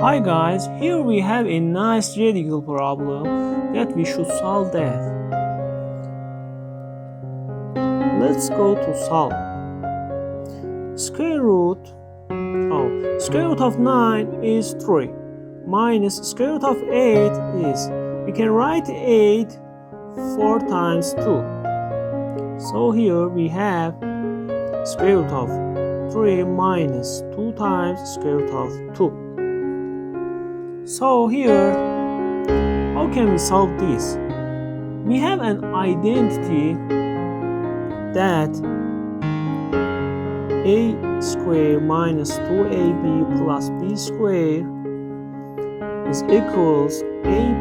Hi guys, here we have a nice radical problem that we should solve that. Let's go to solve. Square root of 9 is 3 minus square root of 8 is, we can write 8 4 times 2. So here we have square root of 3 minus 2 times square root of 2. So here, how can we solve this? We have an identity that a squared minus 2ab plus b squared is equals a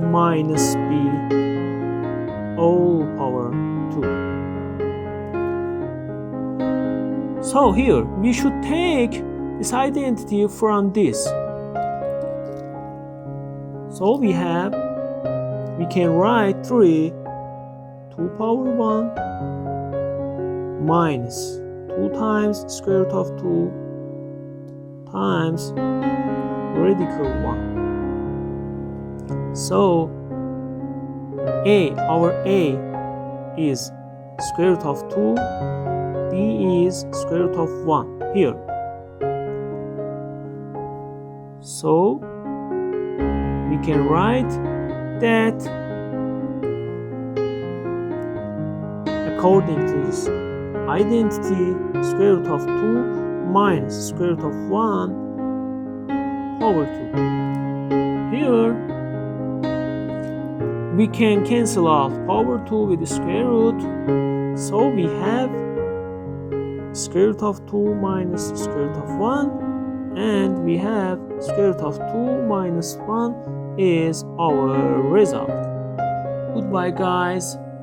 minus b all power 2. So here, we should take this identity from this. So we can write 3 2 power 1 minus 2 times square root of 2 times radical 1. So our a is square root of 2, b is square root of 1 here. So we can write that according to this identity, square root of 2 minus square root of 1 power 2. Here we can cancel off power 2 with the square root. So we have square root of 2 minus square root of 1. And we have square root of 2 minus 1 is our result. Goodbye guys.